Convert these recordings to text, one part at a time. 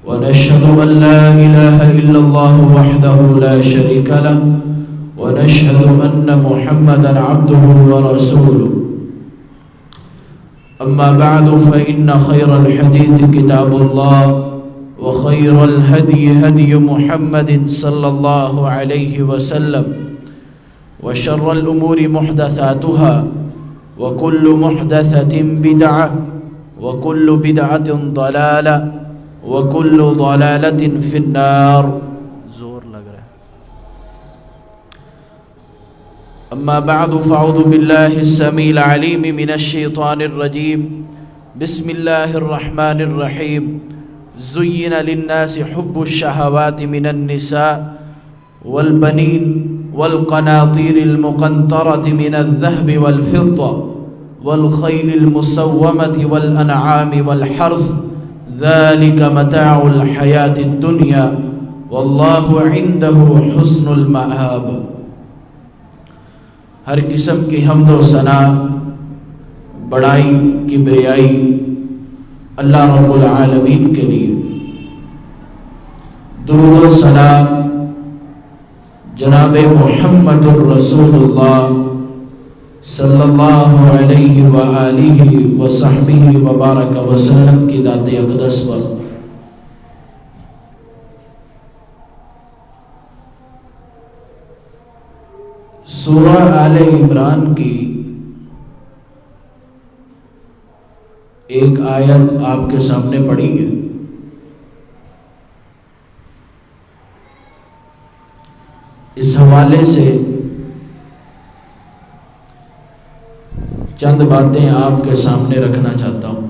ونشهد أن لا إله إلا الله وحده لا شريك له ونشهد أن محمدا عبده ورسوله. أما بعد فإن خير الحديث كتاب الله وخير الهدي هدي محمد صلى الله عليه وسلم وشر الأمور محدثاتها وكل محدثة بدعة وكل بدعة ضلالة وكل ضلالة في النار. زور لگ رہا ہے. أما بعد فأعوذ بالله السميع العليم من الشيطان الرجيم. بسم الله الرحمن الرحيم. زين للناس حب الشهوات من النساء والبنين والقناطير المقنطرة من الذهب والفضة والخيل المسومة والأنعام والحرث ذلك متاع الحياة الدنيا والله عنده حسن المآب. ہر قسم کی حمد و ثنا، بڑائی، کبریائی اللہ رب العالمین کے لیے. درود و سلام جناب محمد الرسول اللہ صلی اللہ علیہ وآلہ وصحبہ وبارک وسلم کی ذات اقدس پر. سورہ آل عمران کی ایک آیت آپ کے سامنے پڑھی ہے. اس حوالے سے چند باتیں آپ کے سامنے رکھنا چاہتا ہوں.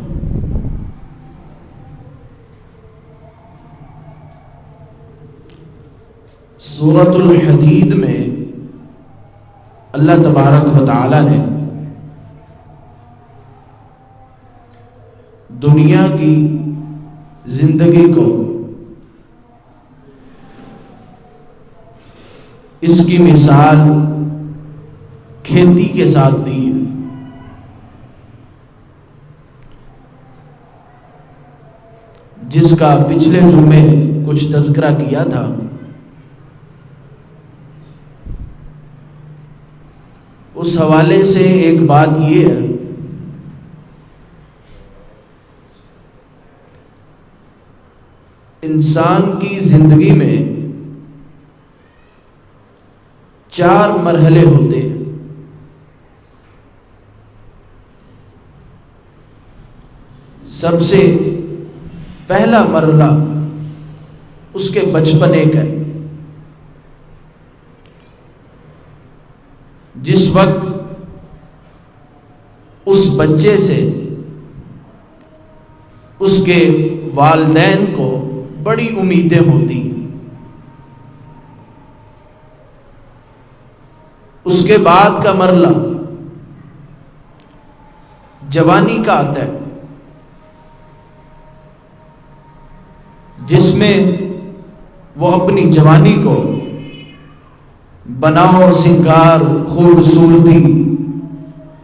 سورۃ الحدید میں اللہ تبارک و تعالی نے دنیا کی زندگی کو اس کی مثال کھیتی کے ساتھ دی ہے. جس کا پچھلے جمعے کچھ تذکرہ کیا تھا. اس حوالے سے ایک بات یہ ہے انسان کی زندگی میں 4 مرحلے ہوتے ہیں. سب سے پہلا مرحلہ اس کے بچپنے کا ہے. جس وقت اس بچے سے اس کے والدین کو بڑی امیدیں ہوتی ہیں. اس کے بعد کا مرحلہ جوانی کا آتا ہے، جس میں وہ اپنی جوانی کو بناؤ سنگار، خوبصورتی،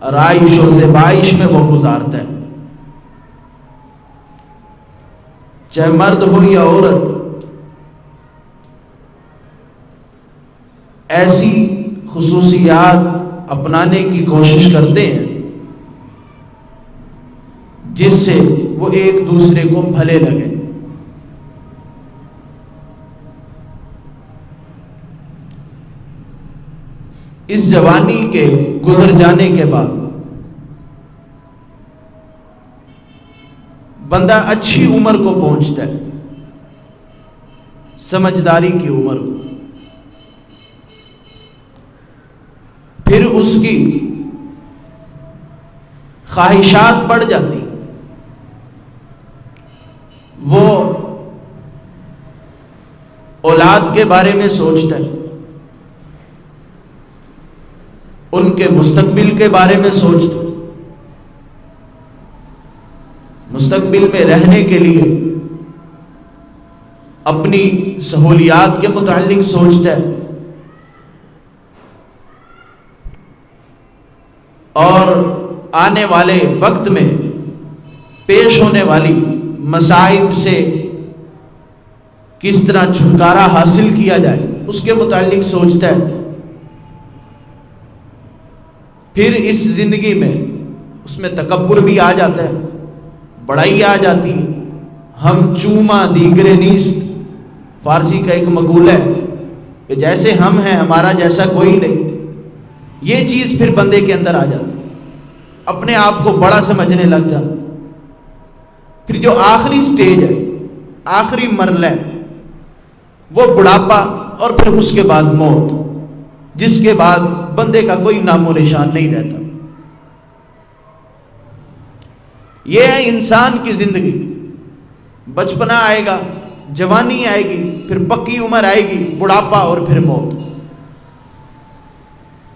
آرائش و زیبائش میں وہ گزارتا ہے. چاہے مرد ہو یا عورت، ایسی خصوصیات اپنانے کی کوشش کرتے ہیں جس سے وہ ایک دوسرے کو بھلے لگے. اس جوانی کے گزر جانے کے بعد بندہ اچھی عمر کو پہنچتا ہے، سمجھداری کی عمر کو. پھر اس کی خواہشات بڑھ جاتی. وہ اولاد کے بارے میں سوچتا ہے، ان کے مستقبل کے بارے میں سوچتا ہے، مستقبل میں رہنے کے لیے اپنی سہولیات کے متعلق سوچتا ہے، اور آنے والے وقت میں پیش ہونے والی مصائب سے کس طرح چھٹکارا حاصل کیا جائے اس کے متعلق سوچتا ہے، پھر اس زندگی میں اس میں تکبر بھی آ جاتا ہے، بڑائی آ جاتی ہے. ہم چوما دیگرے نیست، فارسی کا ایک مقولہ ہے کہ جیسے ہم ہیں ہمارا جیسا کوئی نہیں. یہ چیز پھر بندے کے اندر آ جاتی، اپنے آپ کو بڑا سمجھنے لگ جاتا. پھر جو آخری سٹیج ہے، آخری مرحلہ ہے، وہ بڑھاپا اور پھر اس کے بعد موت، جس کے بعد بندے کا کوئی نام و نشان نہیں رہتا. یہ ہے انسان کی زندگی. بچپنا آئے گا، جوانی آئے گی، پھر پکی عمر آئے گی، بڑھاپا اور پھر موت.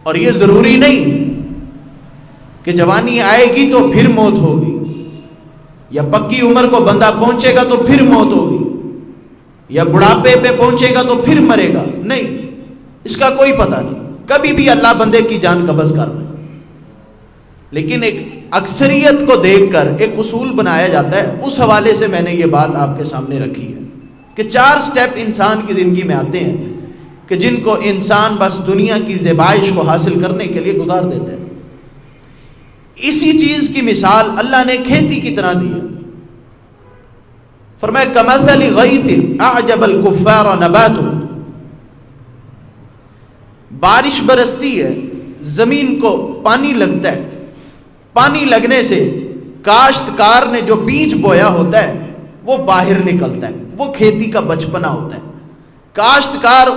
اور یہ ضروری نہیں کہ جوانی آئے گی تو پھر موت ہوگی، یا پکی عمر کو بندہ پہنچے گا تو پھر موت ہوگی، یا بڑھاپے پہ پہنچے گا تو پھر مرے گا. نہیں، اس کا کوئی پتہ نہیں، کبھی بھی اللہ بندے کی جان قبض کر رہا ہے. لیکن ایک اکثریت کو دیکھ کر ایک اصول بنایا جاتا ہے. اس حوالے سے میں نے یہ بات آپ کے سامنے رکھی ہے کہ 4 سٹیپ انسان کی زندگی میں آتے ہیں کہ جن کو انسان بس دنیا کی زیبائش کو حاصل کرنے کے لیے گزار دیتا ہے. اسی چیز کی مثال اللہ نے کھیتی کی طرح دی ہے. فرمایا کمثل غیث اعجب الکفار نباتہ، بارش برستی ہے، زمین کو پانی لگتا ہے، پانی لگنے سے کاشتکار نے جو بیج بویا ہوتا ہے وہ باہر نکلتا ہے، وہ کھیتی کا بچپنا ہوتا ہے. کاشتکار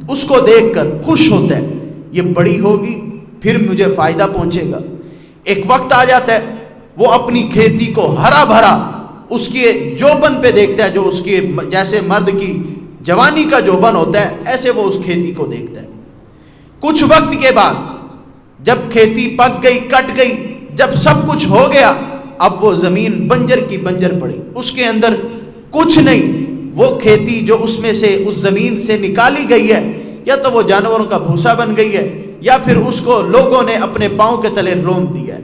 اس کو دیکھ کر خوش ہوتا ہے، یہ بڑی ہوگی پھر مجھے فائدہ پہنچے گا. ایک وقت آ جاتا ہے وہ اپنی کھیتی کو ہرا بھرا اس کے جوبن پہ دیکھتا ہے، جو اس کے جیسے مرد کی جوانی کا جوبن ہوتا ہے ایسے وہ اس کھیتی کو دیکھتا ہے. کچھ وقت کے بعد جب کھیتی پک گئی، کٹ گئی، جب سب کچھ ہو گیا، اب وہ زمین بنجر کی بنجر پڑی، اس کے اندر کچھ نہیں. وہ کھیتی جو اس میں سے اس زمین سے نکالی گئی ہے، یا تو وہ جانوروں کا بھوسا بن گئی ہے، یا پھر اس کو لوگوں نے اپنے پاؤں کے تلے رونت دیا ہے.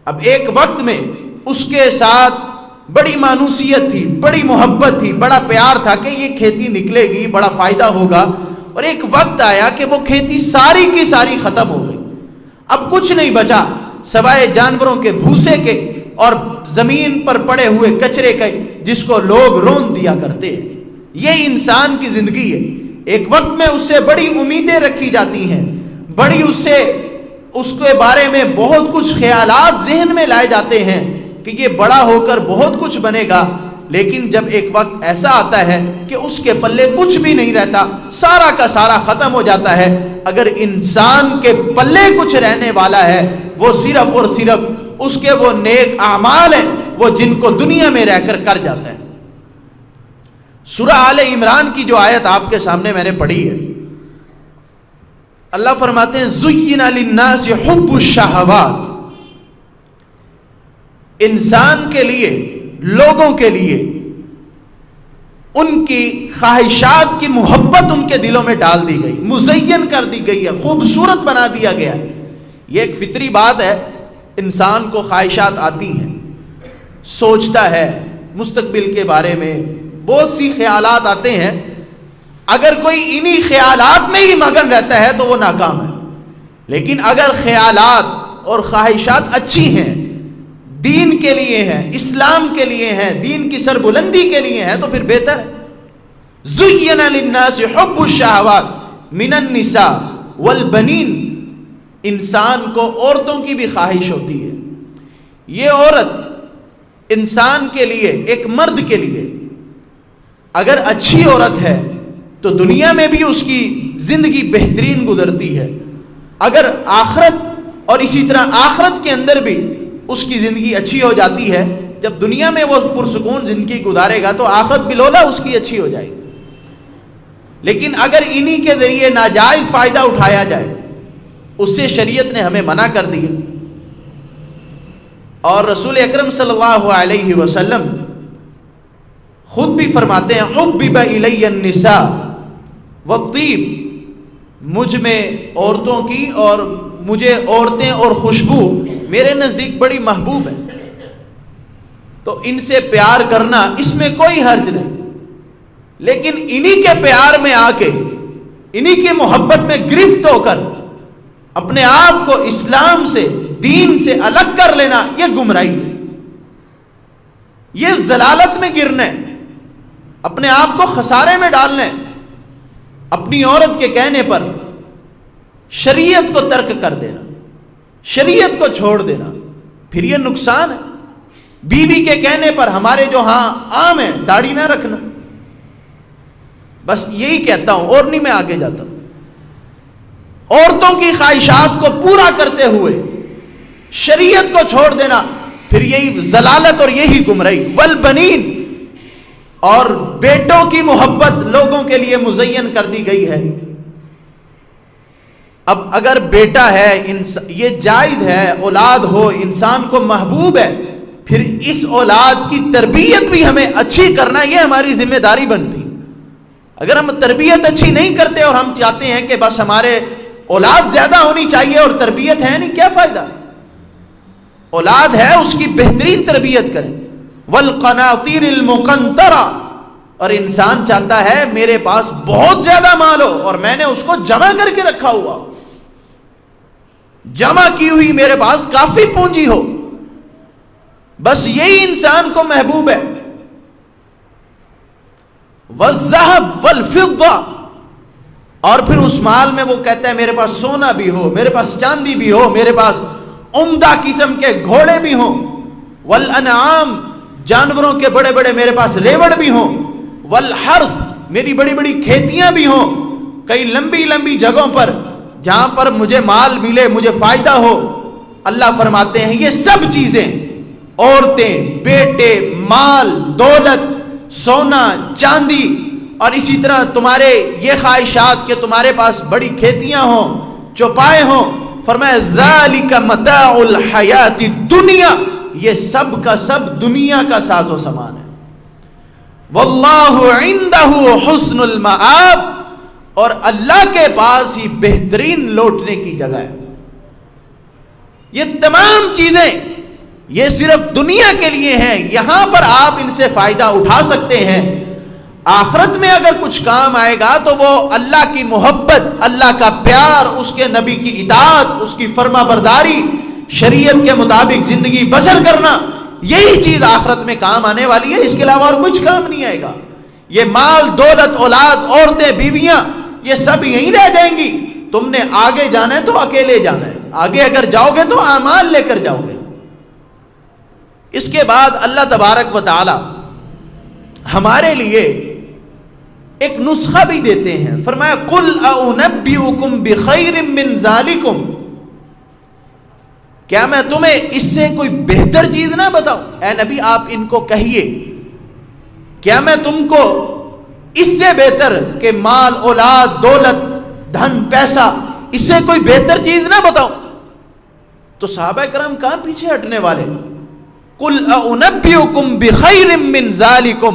اب ایک وقت میں اس کے ساتھ بڑی مانوسیت تھی، بڑی محبت تھی، بڑا پیار تھا کہ یہ کھیتی نکلے گی، بڑا فائدہ ہوگا. اور ایک وقت آیا کہ وہ کھیتی ساری کی ساری ختم ہو گئی، اب کچھ نہیں بچا سوائے جانوروں کے بھوسے کے اور زمین پر پڑے ہوئے کچرے کے، جس کو لوگ رون دیا کرتے ہیں. یہ انسان کی زندگی ہے. ایک وقت میں اس سے بڑی امیدیں رکھی جاتی ہیں، بڑی اس کے بارے میں بہت کچھ خیالات ذہن میں لائے جاتے ہیں کہ یہ بڑا ہو کر بہت کچھ بنے گا. لیکن جب ایک وقت ایسا آتا ہے کہ اس کے پلے کچھ بھی نہیں رہتا، سارا کا سارا ختم ہو جاتا ہے. اگر انسان کے پلے کچھ رہنے والا ہے وہ صرف اور صرف اس کے وہ نیک اعمال ہیں، وہ جن کو دنیا میں رہ کر کر جاتا ہے. سورہ آل عمران کی جو آیت آپ کے سامنے میں نے پڑھی ہے، اللہ فرماتے ہیں زُيِّنَ لِلنَّاسِ حُبُّ الشَّهَوَاتِ، انسان کے لیے، لوگوں کے لیے ان کی خواہشات کی محبت ان کے دلوں میں ڈال دی گئی، مزین کر دی گئی ہے، خوبصورت بنا دیا گیا ہے. یہ ایک فطری بات ہے، انسان کو خواہشات آتی ہیں، سوچتا ہے مستقبل کے بارے میں، بہت سی خیالات آتے ہیں. اگر کوئی انہی خیالات میں ہی مگن رہتا ہے تو وہ ناکام ہے. لیکن اگر خیالات اور خواہشات اچھی ہیں، دین کے لیے ہیں، اسلام کے لیے ہیں، دین کی سربلندی کے لیے ہیں، تو پھر بہتر ہے. زُيِّنَ لِلنَّاسِ حُبُّ الشَّهَوَاتِ مِنَ النِّسَاءِ وَالْبَنِينَ، انسان کو عورتوں کی بھی خواہش ہوتی ہے. یہ عورت انسان کے لیے، ایک مرد کے لیے اگر اچھی عورت ہے تو دنیا میں بھی اس کی زندگی بہترین گزرتی ہے. اگر آخرت، اور اسی طرح آخرت کے اندر بھی اس کی زندگی اچھی ہو جاتی ہے. جب دنیا میں وہ پرسکون زندگی گزارے گا تو آخرت بلولا اس کی اچھی ہو جائے گی. لیکن اگر انہی کے ذریعے ناجائز فائدہ اٹھایا جائے، اس سے شریعت نے ہمیں منع کر دیا. اور رسول اکرم صلی اللہ علیہ وسلم خود بھی فرماتے ہیں حبب الی النساء والطیب، مجھ میں عورتوں کی اور مجھے عورتیں اور خوشبو میرے نزدیک بڑی محبوب ہے، تو ان سے پیار کرنا اس میں کوئی حرج نہیں. لیکن انہی کے پیار میں آ کے، انہی کی محبت میں گرفت ہو کر اپنے آپ کو اسلام سے، دین سے الگ کر لینا، یہ گمراہی ہے، یہ ضلالت میں گرنا ہے، اپنے آپ کو خسارے میں ڈالنا ہے۔ اپنی عورت کے کہنے پر شریعت کو ترک کر دینا، شریعت کو چھوڑ دینا، پھر یہ نقصان ہے۔ بیوی کے کہنے پر ہمارے جو ہاں عام ہے داڑھی نہ رکھنا، بس یہی کہتا ہوں اور نہیں میں آگے جاتا ہوں۔ عورتوں کی خواہشات کو پورا کرتے ہوئے شریعت کو چھوڑ دینا، پھر یہی ضلالت اور یہی گمراہی۔ والبنین، اور بیٹوں کی محبت لوگوں کے لیے مزین کر دی گئی ہے۔ اب اگر بیٹا ہے، یہ جائز ہے، اولاد ہو، انسان کو محبوب ہے، پھر اس اولاد کی تربیت بھی ہمیں اچھی کرنا، یہ ہماری ذمہ داری بنتی۔ اگر ہم تربیت اچھی نہیں کرتے اور ہم چاہتے ہیں کہ بس ہمارے اولاد زیادہ ہونی چاہیے اور تربیت ہے نہیں، کیا فائدہ؟ اولاد ہے اس کی بہترین تربیت کریں۔ والقناطیر المقنطرہ، اور انسان چاہتا ہے میرے پاس بہت زیادہ مال ہو اور میں نے اس کو جمع کر کے رکھا ہوا، جمع کی ہوئی میرے پاس کافی پونجی ہو، بس یہی انسان کو محبوب ہے۔ والذهب والفضة، اور پھر اس مال میں وہ کہتا ہے میرے پاس سونا بھی ہو، میرے پاس چاندی بھی ہو، میرے پاس عمدہ قسم کے گھوڑے بھی ہوں، والانعام، جانوروں کے بڑے بڑے میرے پاس ریوڑ بھی ہوں، والحرث، میری بڑی بڑی کھیتیاں بھی ہوں، کئی لمبی لمبی جگہوں پر جہاں پر مجھے مال ملے، مجھے فائدہ ہو۔ اللہ فرماتے ہیں یہ سب چیزیں، عورتیں، بیٹے، مال، دولت، سونا، چاندی، اور اسی طرح تمہارے یہ خواہشات کہ تمہارے پاس بڑی کھیتیاں ہوں، چوپائے ہوں، فرمایا ذالک متاع الحیات الدنیا، یہ سب کا سب دنیا کا ساز و سامان ہے۔ واللہ عندہ حسن المآب، اور اللہ کے پاس ہی بہترین لوٹنے کی جگہ ہے۔ یہ تمام چیزیں یہ صرف دنیا کے لیے ہیں، یہاں پر آپ ان سے فائدہ اٹھا سکتے ہیں، آخرت میں اگر کچھ کام آئے گا تو وہ اللہ کی محبت، اللہ کا پیار، اس کے نبی کی اطاعت، اس کی فرما برداری، شریعت کے مطابق زندگی بسر کرنا، یہی چیز آخرت میں کام آنے والی ہے، اس کے علاوہ اور کچھ کام نہیں آئے گا۔ یہ مال، دولت، اولاد، عورتیں، بیویاں، یہ سب یہیں رہ جائیں گی۔ تم نے آگے جانا ہے تو اکیلے جانا ہے، آگے اگر جاؤ گے تو اعمال لے کر جاؤ گے۔ اس کے بعد اللہ تبارک و تعالی ہمارے لیے ایک نسخہ بھی دیتے ہیں، فرمایا قل اعنبئکم بخیر من ذالکم، کیا میں تمہیں اس سے کوئی بہتر چیز نہ بتاؤں؟ اے نبی آپ ان کو کہیے، کیا میں تم کو اس سے بہتر کہ مال، اولاد، دولت، دھن، پیسہ، اس سے کوئی بہتر چیز نہ بتاؤں؟ تو صحابہ کرام کہاں پیچھے ہٹنے والے؟ قل اعنبئکم بخیر من ذالکم،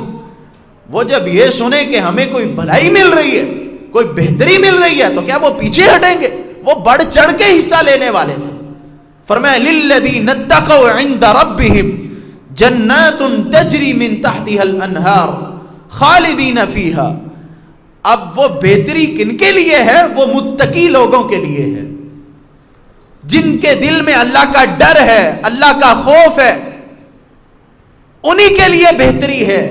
وہ جب یہ سنیں کہ ہمیں کوئی بھلائی مل رہی ہے، کوئی بہتری مل رہی ہے، تو کیا وہ پیچھے ہٹیں گے؟ وہ بڑھ چڑھ کے حصہ لینے والے تھے۔ فرمایا للذین اتقوا عند ربہم جنات تجری من تحتها الانہار خالدین فیہا، اب وہ بہتری کن کے لیے ہے؟ وہ متقی لوگوں کے لیے ہے، جن کے دل میں اللہ کا ڈر ہے، اللہ کا خوف ہے، انہی کے لیے بہتری ہے،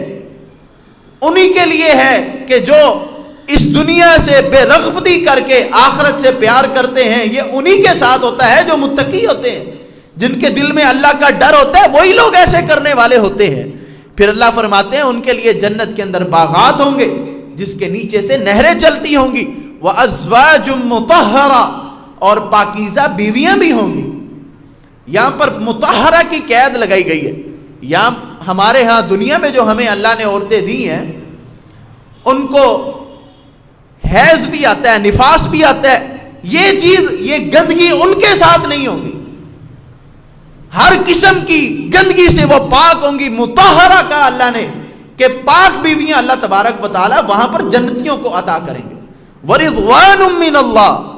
انہی کے لیے ہے کہ جو اس دنیا سے بے رغبتی کر کے آخرت سے پیار کرتے ہیں، یہ انہی کے ساتھ ہوتا ہے جو متقی ہوتے ہیں، جن کے دل میں اللہ کا ڈر ہوتا ہے، وہی لوگ ایسے کرنے والے ہوتے ہیں۔ پھر اللہ فرماتے ہیں ان کے لیے جنت کے اندر باغات ہوں گے جس کے نیچے سے نہریں چلتی ہوں گی، وَأَزْوَاجٌ مُطَهَّرَةٌ، اور پاکیزہ بیویاں بھی ہوں گی۔ یہاں پر مطہرہ کی قید لگائی گئی ہے۔ یہاں ہمارے ہاں دنیا میں جو ہمیں اللہ نے عورتیں دی ہیں، ان کو حیض بھی آتا ہے، نفاس بھی آتا ہے، یہ چیز، یہ گندگی ان کے ساتھ نہیں ہوگی، ہر قسم کی گندگی سے وہ پاک ہوں گی۔ مطہرہ کا اللہ نے کہ پاک بیویاں اللہ تبارک و تعالی وہاں پر جنتیوں کو عطا کریں گے۔ وَرِضْوَانٌ مِّنَ اللَّهِ،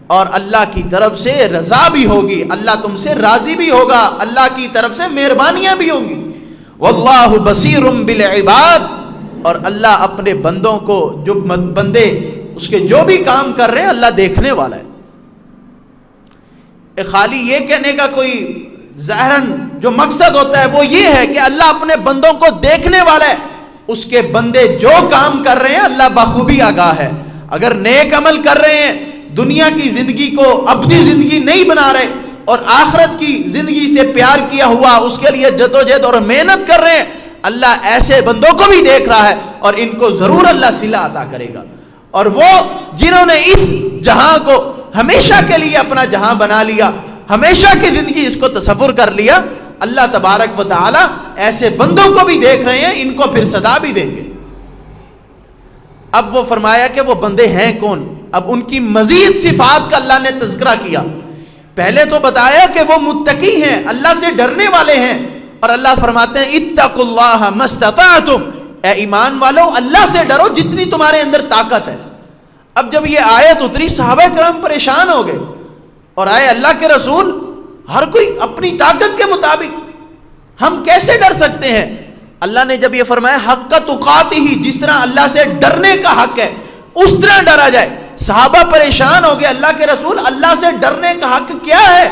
اور اللہ کی طرف سے رضا بھی ہوگی، اللہ تم سے راضی بھی ہوگا، اللہ کی طرف سے مہربانیاں بھی ہوں گی۔ وَاللَّهُ بَصِيرٌ بِالْعِبَادِ، اور اللہ اپنے بندوں کو, جو بندے اس کے جو بھی کام کر رہے ہیں, اللہ دیکھنے والا ہے. خالی یہ کہنے کا کوئی ظاہراً جو مقصد ہوتا ہے وہ یہ ہے کہ اللہ اپنے بندوں کو دیکھنے والا ہے, اس کے بندے جو کام کر رہے ہیں اللہ بخوبی آگاہ ہے. اگر نیک عمل کر رہے ہیں, دنیا کی زندگی کو ابدی زندگی نہیں بنا رہے اور آخرت کی زندگی سے پیار کیا ہوا اس کے لیے جدوجہد اور محنت کر رہے ہیں, اللہ ایسے بندوں کو بھی دیکھ رہا ہے اور ان کو ضرور اللہ صلہ عطا کرے گا. اور وہ جنہوں نے اس جہاں کو ہمیشہ کے لیے اپنا جہاں بنا لیا, ہمیشہ کی زندگی اس کو تصور کر لیا, اللہ تبارک و تعالی ایسے بندوں کو بھی دیکھ رہے ہیں, ان کو پھر سزا بھی دیں گے. اب وہ فرمایا کہ وہ بندے ہیں کون. اب ان کی مزید صفات کا اللہ نے تذکرہ کیا. پہلے تو بتایا کہ وہ متقی ہیں, اللہ سے ڈرنے والے ہیں, اور اللہ فرماتے ہیں اتقوا اللہ ما استطعتم, اے ایمان والو اللہ سے ڈرو جتنی تمہارے اندر طاقت ہے. اب جب یہ آیت اتری صحابہ کرام پریشان ہو گئے اور آئے اللہ کے رسول, ہر کوئی اپنی طاقت کے مطابق, ہم کیسے ڈر سکتے ہیں. اللہ نے جب یہ فرمایا حق تقاتہ, جس طرح اللہ سے ڈرنے کا حق ہے اس طرح ڈرا جائے. صحابہ پریشان ہو گئے, اللہ کے رسول اللہ سے ڈرنے کا حق کیا ہے,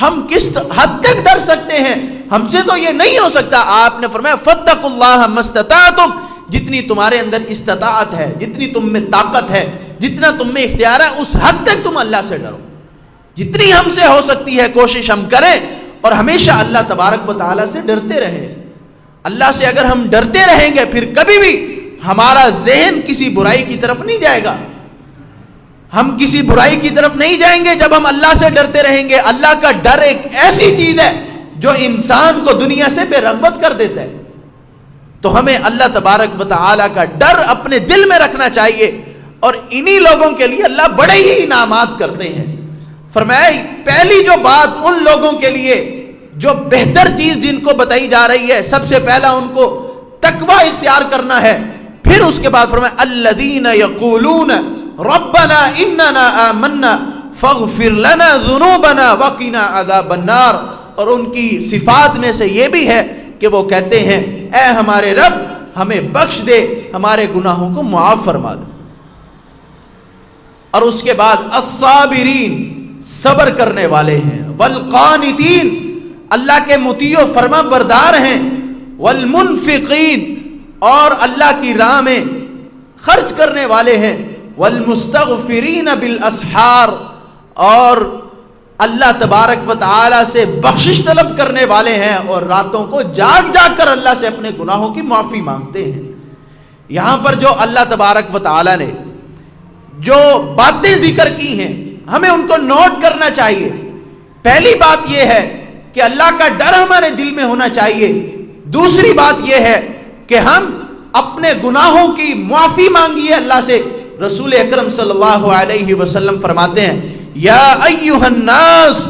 ہم کس حد تک ڈر سکتے ہیں, ہم سے تو یہ نہیں ہو سکتا. آپ نے فرمایا فاتقوا اللہ ما استطعتم, جتنی تمہارے اندر استطاعت ہے, جتنی تم میں طاقت ہے, جتنا تم میں اختیار ہے, اس حد تک تم اللہ سے ڈرو. جتنی ہم سے ہو سکتی ہے کوشش ہم کریں اور ہمیشہ اللہ تبارک و تعالیٰ سے ڈرتے رہیں. اللہ سے اگر ہم ڈرتے رہیں گے پھر کبھی بھی ہمارا ذہن کسی برائی کی طرف نہیں جائے گا. ہم کسی برائی کی طرف نہیں جائیں گے جب ہم اللہ سے ڈرتے رہیں گے. اللہ کا ڈر ایک ایسی چیز ہے جو انسان کو دنیا سے بے رغبت کر دیتا ہے. تو ہمیں اللہ تبارک و تعالیٰ کا ڈر اپنے دل میں رکھنا چاہیے, اور انہی لوگوں کے لیے اللہ بڑے ہی انعامات کرتے ہیں. فرمایا پہلی جو بات ان لوگوں کے لیے جو بہتر چیز جن کو بتائی جا رہی ہے, سب سے پہلا ان کو تقوی اختیار کرنا ہے. پھر اس کے بعد فرمایا الذین یقولون ربنا اننا آمنا فاغفر لنا ذنوبنا وقنا عذاب النار, اور ان کی صفات میں سے یہ بھی ہے کہ وہ کہتے ہیں اے ہمارے رب ہمیں بخش دے, ہمارے گناہوں کو معاف فرما دے. اور اس کے بعد الصابرین, صبر کرنے والے ہیں, والقانتین, اللہ کے مطیع و فرما بردار ہیں, والمنفقین, اور اللہ کی راہ میں خرچ کرنے والے ہیں, والمستغفرین بالاسحار, اور اللہ تبارک و تعالی سے بخشش طلب کرنے والے ہیں اور راتوں کو جاگ جاگ کر اللہ سے اپنے گناہوں کی معافی مانگتے ہیں. یہاں پر جو اللہ تبارک و تعالی نے جو باتیں ذکر کی ہیں ہمیں ان کو نوٹ کرنا چاہیے. پہلی بات یہ ہے کہ اللہ کا ڈر ہمارے دل میں ہونا چاہیے. دوسری بات یہ ہے کہ ہم اپنے گناہوں کی معافی مانگیے اللہ سے. رسول اکرم صلی اللہ علیہ وسلم فرماتے ہیں یا ایھا الناس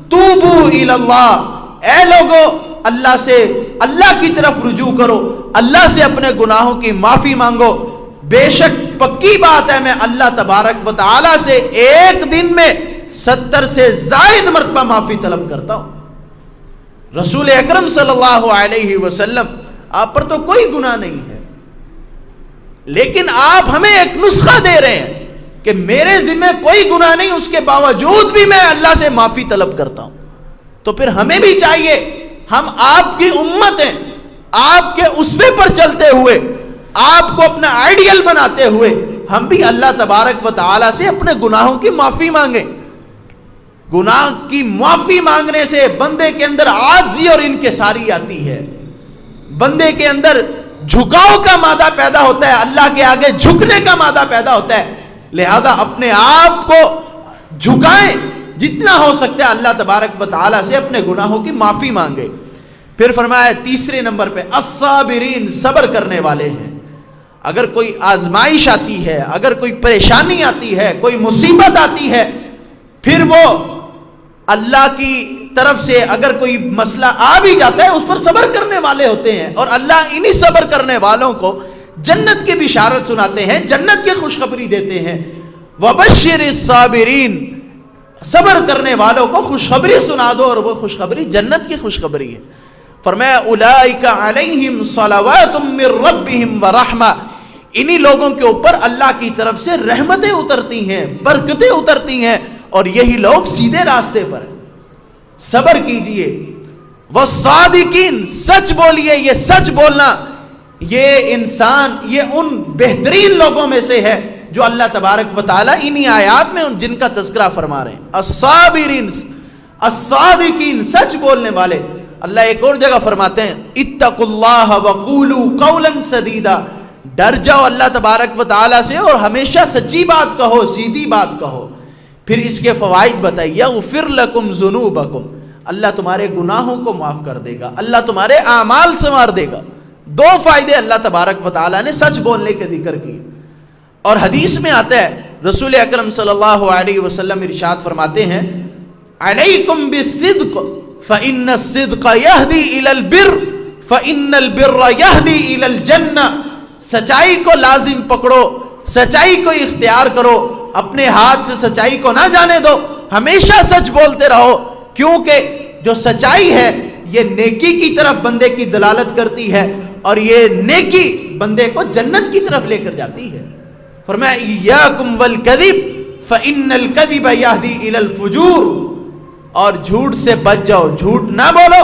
توبوا الی اللہ, اے لوگو اللہ سے, اللہ کی طرف رجوع کرو, اللہ سے اپنے گناہوں کی معافی مانگو. بے شک پکی بات ہے میں اللہ تبارک و تعالی سے ایک دن میں 70 سے زائد مرتبہ معافی طلب کرتا ہوں. رسول اکرم صلی اللہ علیہ وسلم, آپ پر تو کوئی گناہ نہیں ہے, لیکن آپ ہمیں ایک نسخہ دے رہے ہیں کہ میرے ذمہ کوئی گناہ نہیں, اس کے باوجود بھی میں اللہ سے معافی طلب کرتا ہوں. تو پھر ہمیں بھی چاہیے, ہم آپ کی امت ہیں, آپ کے اسوے پر چلتے ہوئے, آپ کو اپنا آئیڈیل بناتے ہوئے ہم بھی اللہ تبارک و تعالی سے اپنے گناہوں کی معافی مانگیں. گناہ کی معافی مانگنے سے بندے کے اندر عاجزی اور انکساری آتی ہے, بندے کے اندر جھکاؤ کا مادہ پیدا ہوتا ہے, اللہ کے آگے جھکنے کا مادہ پیدا ہوتا ہے. لہذا اپنے آپ کو جھکائیں, جتنا ہو سکتا ہے اللہ تبارک و تعالی سے اپنے گناہوں کی معافی مانگے. پھر فرمایا تیسرے نمبر پہ الصابرین, صبر کرنے والے ہیں. اگر کوئی آزمائش آتی ہے, اگر کوئی پریشانی آتی ہے, کوئی مصیبت آتی ہے, پھر وہ اللہ کی طرف سے اگر کوئی مسئلہ آ بھی جاتا ہے اس پر صبر کرنے والے ہوتے ہیں, اور اللہ انہی صبر کرنے والوں کو جنت کی بشارت سناتے ہیں, جنت کی خوشخبری دیتے ہیں. وبشر الصابرین, صبر کرنے والوں کو خوشخبری سنا دو, اور وہ خوشخبری جنت کی خوشخبری ہے. فرمایا اولئک علیہم صلوات من ربہم ورحمہ، انہی لوگوں کے اوپر اللہ کی طرف سے رحمتیں اترتی ہیں، برکتیں اترتی ہیں، اور یہی لوگ سیدھے راستے پر ہیں۔ صبر کیجئے، والصادقین، سچ بولیے۔ یہ سچ بولنا یہ انسان، یہ ان بہترین لوگوں میں سے ہے جو اللہ تبارک و تعالیٰ انہی آیات میں جن کا تذکرہ فرما رہے ہیں، الصابرین، الصادقین، سچ بولنے والے۔ اللہ ایک اور جگہ فرماتے ہیں اتقوا اللہ وقولوا قولا سدیدا، ڈر جاؤ اللہ تبارک و تعالیٰ سے اور ہمیشہ سچی بات کہو، سیدھی بات کہو۔ پھر اس کے فوائد بتائیے، یغفر لکم ذنوبکم، اللہ تمہارے گناہوں کو معاف کر دے گا، اللہ تمہارے اعمال سنوار دے گا۔ دو فائدے اللہ تبارک و تعالیٰ نے سچ بولنے کے ذکر کیے۔ اور حدیث میں آتا ہے، رسول اکرم صلی اللہ علیہ وسلم ارشاد فرماتے ہیں علیکم بالصدق فإن الصدق یہدی الی البر فإن البر یہدی الی الجنہ، سچائی کو لازم پکڑو، سچائی کو اختیار کرو، اپنے ہاتھ سے سچائی کو نہ جانے دو، ہمیشہ سچ بولتے رہو، کیونکہ جو سچائی ہے یہ نیکی کی طرف بندے کی دلالت کرتی ہے، اور یہ نیکی بندے کو جنت کی طرف لے کر جاتی ہے۔ فرمایا ایاکم والکذب فإن الکذب یہدی الی الفجور، اور جھوٹ سے بچ جاؤ، جھوٹ نہ بولو،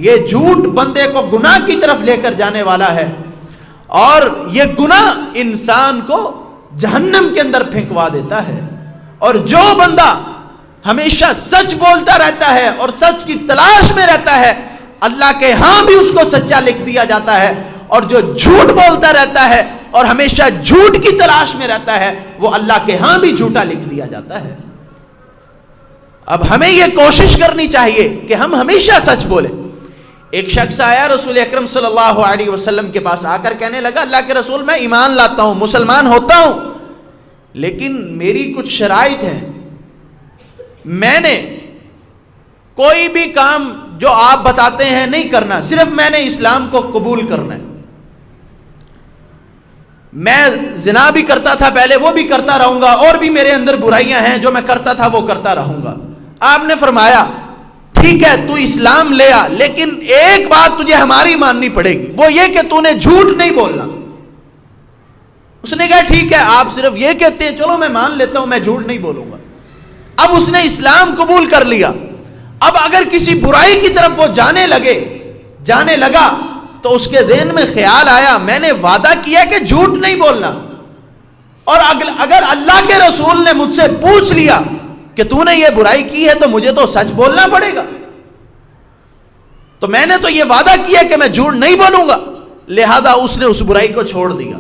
یہ جھوٹ بندے کو گناہ کی طرف لے کر جانے والا ہے، اور یہ گناہ انسان کو جہنم کے اندر پھینکوا دیتا ہے۔ اور جو بندہ ہمیشہ سچ بولتا رہتا ہے اور سچ کی تلاش میں رہتا ہے، اللہ کے ہاں بھی اس کو سچا لکھ دیا جاتا ہے، اور جو جھوٹ بولتا رہتا ہے اور ہمیشہ جھوٹ کی تلاش میں رہتا ہے، وہ اللہ کے ہاں بھی جھوٹا لکھ دیا جاتا ہے۔ اب ہمیں یہ کوشش کرنی چاہیے کہ ہم ہمیشہ سچ بولیں۔ ایک شخص آیا رسول اکرم صلی اللہ علیہ وسلم کے پاس، آ کر کہنے لگا اللہ کے رسول میں ایمان لاتا ہوں، مسلمان ہوتا ہوں، لیکن میری کچھ شرائط ہیں، میں نے کوئی بھی کام جو آپ بتاتے ہیں نہیں کرنا، صرف میں نے اسلام کو قبول کرنا ہے۔ میں زنا بھی کرتا تھا پہلے، وہ بھی کرتا رہوں گا، اور بھی میرے اندر برائیاں ہیں جو میں کرتا تھا وہ کرتا رہوں گا۔ آپ نے فرمایا ٹھیک ہے تو اسلام لے آ، لیکن ایک بات تجھے ہماری ماننی پڑے گی، وہ یہ کہ تو نے جھوٹ نہیں بولنا۔ اس نے کہا ٹھیک ہے، آپ صرف یہ کہتے ہیں، چلو میں مان لیتا ہوں، میں جھوٹ نہیں بولوں گا۔ اب اس نے اسلام قبول کر لیا، اب اگر کسی برائی کی طرف وہ جانے لگا تو اس کے ذہن میں خیال آیا میں نے وعدہ کیا کہ جھوٹ نہیں بولنا، اور اگر اللہ کے رسول نے مجھ سے پوچھ لیا کہ تو نے یہ برائی کی ہے تو مجھے تو سچ بولنا پڑے گا، تو میں نے تو یہ وعدہ کیا کہ میں جھوٹ نہیں بولوں گا، لہذا اس نے اس برائی کو چھوڑ دیا۔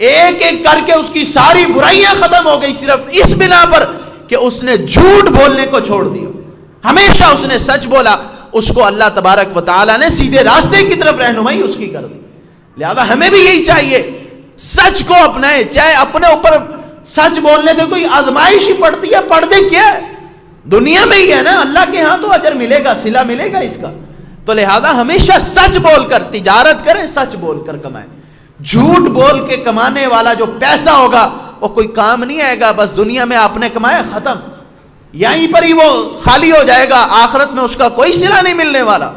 ایک ایک کر کے اس کی ساری برائیاں ختم ہو گئی، صرف اس بنا پر کہ اس نے جھوٹ بولنے کو چھوڑ دیا، ہمیشہ اس نے سچ بولا۔ اس کو اللہ تبارک و تعالیٰ نے سیدھے راستے کی طرف رہنمائی اس کی کر دی۔ لہذا ہمیں بھی یہی چاہیے، سچ کو اپنائیں، چاہے اپنے اوپر سچ بولنے سے کوئی آزمائش ہی پڑتی ہے، پڑھ دے کیا ہے، دنیا میں ہی ہے نا، اللہ کے ہاں تو اجر ملے گا، صلہ ملے گا اس کا۔ تو لہذا ہمیشہ سچ بول کر تجارت کریں، سچ بول کر کمائیں۔ جھوٹ بول کے کمانے والا جو پیسہ ہوگا وہ کوئی کام نہیں آئے گا، بس دنیا میں آپ نے کمایا ختم، یہیں پر ہی وہ خالی ہو جائے گا، آخرت میں اس کا کوئی صلہ نہیں ملنے والا۔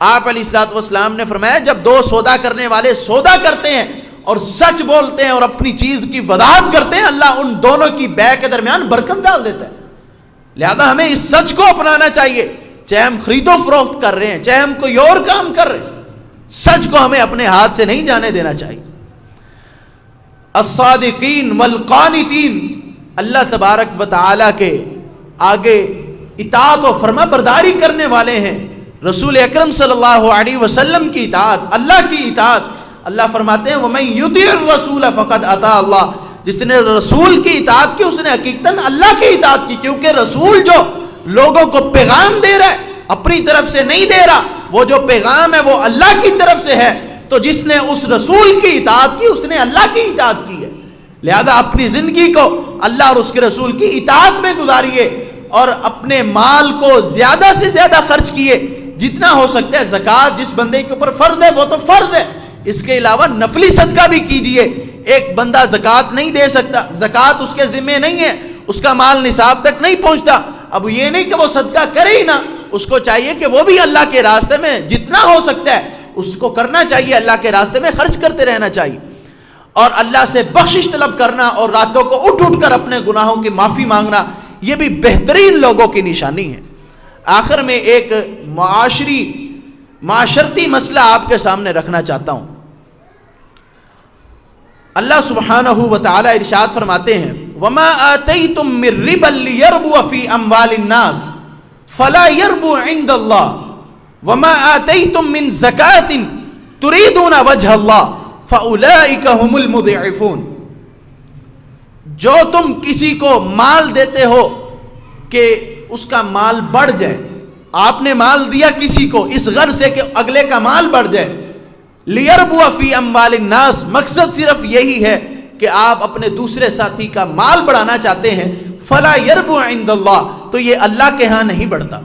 آپ علیہ الصلوۃ والسلام نے فرمایا جب دو سودا کرنے والے سودا کرتے ہیں اور سچ بولتے ہیں اور اپنی چیز کی وضاحت کرتے ہیں، اللہ ان دونوں کی بیع کے درمیان برکت ڈال دیتا ہے۔ لہذا ہمیں اس سچ کو اپنانا چاہیے، چاہے ہم خرید و فروخت کر رہے ہیں، چاہے ہم کوئی اور کام کر رہے ہیں، سچ کو ہمیں اپنے ہاتھ سے نہیں جانے دینا چاہیے۔ الصادقین والقانتین، اللہ تبارک و تعالی کے آگے اطاعت و فرما برداری کرنے والے ہیں، رسول اکرم صلی اللہ علیہ وسلم کی اطاعت، اللہ کی اطاعت۔ اللہ فرماتے ہیں وَمَن يُطِعِ الرَّسُولَ فَقَدْ أَطَاعَ اللَّهَ، جس نے رسول کی اطاعت کی اس نے حقیقتاً اللہ کی اطاعت کی، کیونکہ رسول جو لوگوں کو پیغام دے رہا ہے اپنی طرف سے نہیں دے رہا، وہ جو پیغام ہے وہ اللہ کی طرف سے ہے، تو جس نے اس رسول کی اطاعت کی اس نے اللہ کی اطاعت کی ہے۔ لہذا اپنی زندگی کو اللہ اور اس کے رسول کی اطاعت میں گزاریے، اور اپنے مال کو زیادہ سے زیادہ خرچ کیے، جتنا ہو سکتا ہے۔ زکوٰۃ جس بندے کے اوپر فرض ہے وہ تو فرض ہے، اس کے علاوہ نفلی صدقہ بھی کیجئے۔ ایک بندہ زکوٰۃ نہیں دے سکتا، زکوٰۃ اس کے ذمہ نہیں ہے، اس کا مال نصاب تک نہیں پہنچتا، اب یہ نہیں کہ وہ صدقہ کرے ہی نہ، اس کو چاہیے کہ وہ بھی اللہ کے راستے میں جتنا ہو سکتا ہے اس کو کرنا چاہیے، اللہ کے راستے میں خرچ کرتے رہنا چاہیے، اور اللہ سے بخشش طلب کرنا اور راتوں کو اٹھ اٹھ کر اپنے گناہوں کی معافی مانگنا، یہ بھی بہترین لوگوں کی نشانی ہے۔ آخر میں ایک معاشرتی مسئلہ آپ کے سامنے رکھنا چاہتا ہوں۔ اللہ سبحانہ و تعالی ارشاد فرماتے ہیں وَمَا آتَيْتُم مِّن رِّبًا لِّيَرْبُوَ فِي أَمْوَالِ النَّاسِ فَلَا يَرْبُو عِندَ اللَّهِ وَمَا آتَيْتُم مِّن زَكَاةٍ تُرِيدُونَ وَجْهَ اللَّهِ فَأُولَٰئِكَ هُمُ الْمُضْعِفُونَ۔ جو تم کسی کو مال دیتے ہو کہ اس کا مال بڑھ جائے، آپ نے مال دیا کسی کو اس غرض سے کہ اگلے کا مال بڑھ جائے، لِيَرْبُوَ فِي أَمْوَالِ النَّاسِ، مقصد صرف یہی ہے کہ آپ اپنے دوسرے ساتھی کا مال بڑھانا چاہتے ہیں، فَلَا يَرْبُو عِندَ اللَّهِ، تو یہ اللہ کے ہاں نہیں بڑھتا۔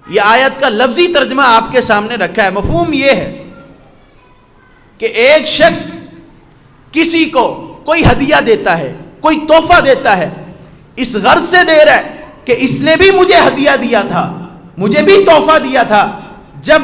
یہ آیت کا لفظی ترجمہ آپ کے سامنے رکھا ہے۔ مفہوم یہ ہے کہ ایک شخص کسی کو کوئی ہدیہ دیتا ہے، کوئی تحفہ دیتا ہے، اس غرض سے دے رہا ہے کہ اس نے بھی مجھے ہدیہ دیا تھا، مجھے بھی تحفہ دیا تھا، جب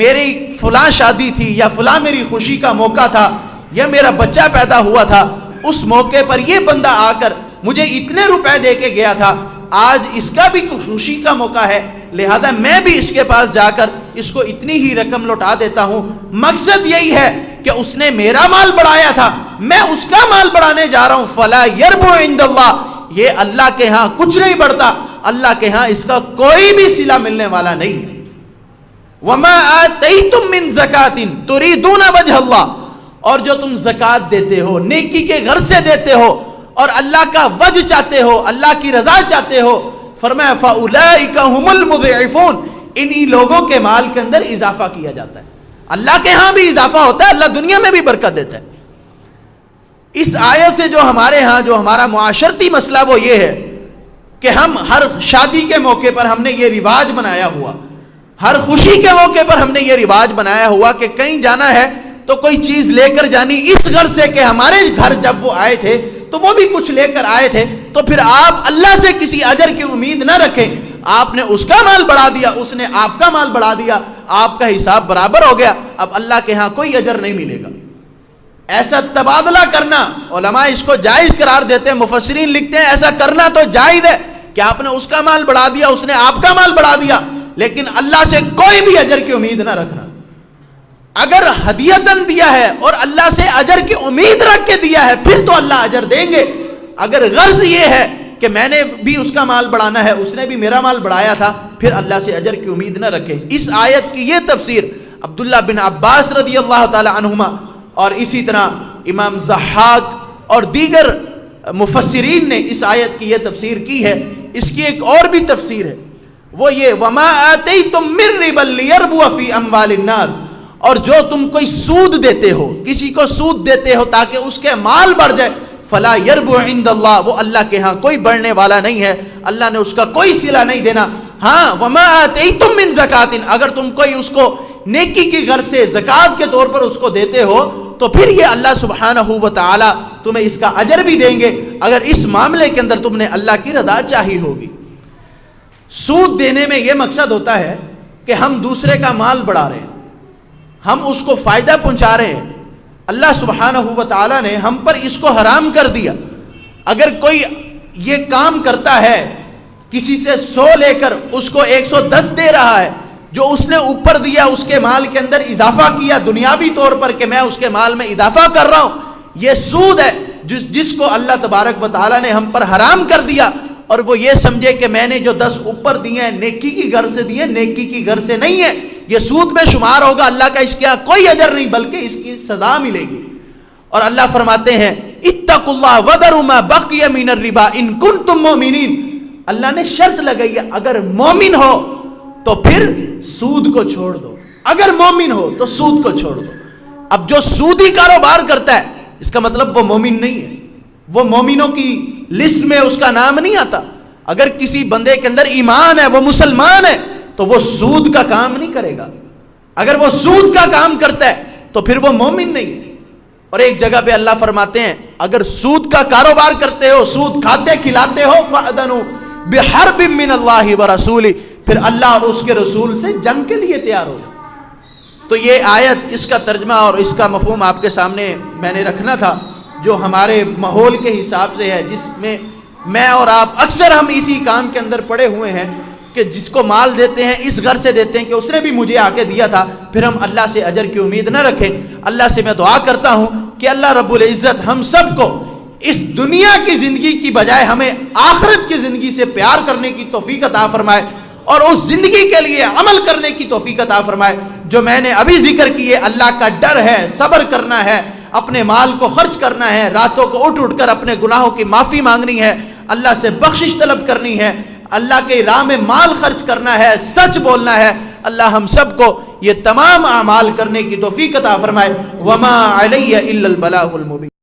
میری فلاں شادی تھی یا فلاں میری خوشی کا موقع تھا یا میرا بچہ پیدا ہوا تھا، اس موقع پر یہ بندہ آ کر مجھے اتنے روپے دے کے گیا تھا، آج اس کا بھی خوشی کا موقع ہے، لہذا میں بھی اس کے پاس جا کر اس کو اتنی ہی رقم لوٹا دیتا ہوں۔ مقصد یہی ہے کہ اس نے میرا مال بڑھایا تھا، میں اس کا مال بڑھانے جا رہا ہوں۔ فَلَا يَرْبُو عِندَ اللَّهِ، یہ اللہ کے ہاں کچھ نہیں بڑھتا، اللہ کے ہاں اس کا کوئی بھی صلہ ملنے والا نہیں ہے۔ وَمَا آتَيْتُم مِّن زَكَاةٍ تُرِيدُونَ وَجْهَ اللَّهِ، اور جو تم زکوٰۃ دیتے ہو، نیکی کے غرض سے دیتے ہو اور اللہ کا وجہ چاہتے ہو، اللہ کی رضا چاہتے ہو، فرمایا فَأُولَٰئِكَ هُمُ الْمُضْعِفُونَ، انہی لوگوں کے مال کے اندر اضافہ کیا جاتا ہے۔ اللہ کے ہاں بھی اضافہ ہوتا ہے، اللہ دنیا میں بھی برکت دیتا ہے۔ اس آیت سے جو ہمارے ہاں جو ہمارا معاشرتی مسئلہ وہ یہ ہے کہ ہم ہر شادی کے موقع پر ہم نے یہ رواج بنایا ہوا، ہر خوشی کے موقع پر ہم نے یہ رواج بنایا ہوا کہ کہیں جانا ہے تو کوئی چیز لے کر جانی، اس غرض سے کہ ہمارے گھر جب وہ آئے تھے تو وہ بھی کچھ لے کر آئے تھے، تو پھر آپ اللہ سے کسی اجر کی امید نہ رکھیں، آپ نے اس کا مال بڑھا دیا، اس نے آپ کا مال بڑھا دیا، آپ کا حساب برابر ہو گیا، اب اللہ کے ہاں کوئی اجر نہیں ملے گا۔ ایسا تبادلہ کرنا علماء اس کو جائز قرار دیتے ہیں، مفسرین لکھتے ہیں ایسا کرنا تو جائز ہے کہ آپ نے اس کا مال بڑھا دیا، اس نے آپ کا مال بڑھا دیا، لیکن اللہ سے کوئی بھی اجر کی امید نہ رکھنا۔ اگر ہدیتاً دیا ہے اور اللہ سے اجر کی امید رکھ کے دیا ہے پھر تو اللہ اجر دیں گے۔ اگر غرض یہ ہے کہ میں نے بھی اس کا مال بڑھانا ہے، اس نے بھی میرا مال بڑھایا تھا، پھر اللہ سے اجر کی امید نہ رکھیں۔ اس آیت کی یہ تفسیر عبداللہ بن عباس رضی اللہ تعالی عنہما اور اسی طرح امام ضحاک اور دیگر مفسرین نے اس آیت کی یہ تفسیر کی ہے۔ اس کی ایک اور بھی تفسیر ہے، وہ یہ وَمَا آتَيْتُم مِّن رِّبًا لِّيَرْبُوَ فِي أَمْوَالِ النَّاسِ، اور جو تم کوئی سود دیتے ہو، کسی کو سود دیتے ہو تاکہ اس کے مال بڑھ جائے، فَلَا يَرْبُو عِندَ اللَّهِ، وہ اللہ کے ہاں کوئی بڑھنے والا نہیں ہے، اللہ نے اس کا کوئی صلہ نہیں دینا۔ ہاں وَمَا آتَيْتُم مِّن زَكَاةٍ، اگر تم کوئی اس کو نیکی کی غرض سے زکوٰۃ کے طور پر اس کو دیتے ہو تو پھر یہ اللہ سبحانہ و تعالی تمہیں اس کا اجر بھی دیں گے، اگر اس معاملے کے اندر تم نے اللہ کی رضا چاہی ہوگی۔ سود دینے میں یہ مقصد ہوتا ہے کہ ہم دوسرے کا مال بڑھا رہے ہیں، ہم اس کو فائدہ پہنچا رہے ہیں، اللہ سبحانہ و تعالی نے ہم پر اس کو حرام کر دیا۔ اگر کوئی یہ کام کرتا ہے، کسی سے 100 لے کر اس کو 110 دے رہا ہے، جو اس نے اوپر دیا اس کے مال کے اندر اضافہ کیا دنیاوی طور پر کہ میں اس کے مال میں اضافہ کر رہا ہوں، یہ سود ہے جس کو اللہ تبارک و تعالی نے ہم پر حرام کر دیا، اور وہ یہ سمجھے کہ میں نے جو 10 اوپر دیے ہیں نیکی کی غرض سے دیے، نیکی کی غرض سے نہیں ہے، یہ سود میں شمار ہوگا، اللہ کا اس کے کوئی اجر نہیں بلکہ اس کی سزا ملے گی۔ اور اللہ فرماتے ہیں اتقوا اللہ وذروا ما بقی من الربا ان کنتم مؤمنین، اللہ نے شرط لگائی ہے اگر مومن ہو تو پھر سود کو چھوڑ دو، اگر مومن ہو تو سود کو چھوڑ دو۔ اب جو سودی کاروبار کرتا ہے اس کا مطلب وہ مومن نہیں ہے، وہ مومنوں کی لسٹ میں اس کا نام نہیں آتا۔ اگر کسی بندے کے اندر ایمان ہے، وہ مسلمان ہے، تو وہ سود کا کام نہیں کرے گا۔ اگر وہ سود کا کام کرتا ہے تو پھر وہ مومن نہیں ہے۔ اور ایک جگہ پہ اللہ فرماتے ہیں اگر سود کا کاروبار کرتے ہو، سود کھاتے کھلاتے ہو، فَأَذَنُوا بِحَرْبٍ مِّنَ اللَّهِ وَرَسُولِهِ، پھر اللہ اور اس کے رسول سے جنگ کے لیے تیار ہو جاؤ۔ تو یہ آیت، اس کا ترجمہ اور اس کا مفہوم آپ کے سامنے میں نے رکھنا تھا، جو ہمارے ماحول کے حساب سے ہے، جس میں میں اور آپ اکثر ہم اسی کام کے اندر پڑے ہوئے ہیں کہ جس کو مال دیتے ہیں اس غرض سے دیتے ہیں کہ اس نے بھی مجھے آ کے دیا تھا، پھر ہم اللہ سے اجر کی امید نہ رکھیں۔ اللہ سے میں دعا کرتا ہوں کہ اللہ رب العزت ہم سب کو اس دنیا کی زندگی کی بجائے ہمیں آخرت کی زندگی سے پیار کرنے کی توفیق عطا فرمائے، اور اس زندگی کے لیے عمل کرنے کی توفیق عطا فرمائے جو میں نے ابھی ذکر کی ہے۔ اللہ کا ڈر ہے، صبر کرنا ہے، اپنے مال کو خرچ کرنا ہے، راتوں کو اٹھ اٹھ کر اپنے گناہوں کی معافی مانگنی ہے، اللہ سے بخشش طلب کرنی ہے، اللہ کے راہ میں مال خرچ کرنا ہے، سچ بولنا ہے۔ اللہ ہم سب کو یہ تمام اعمال کرنے کی توفیق عطا فرمائے۔ وما علی الا البلاغ المبین۔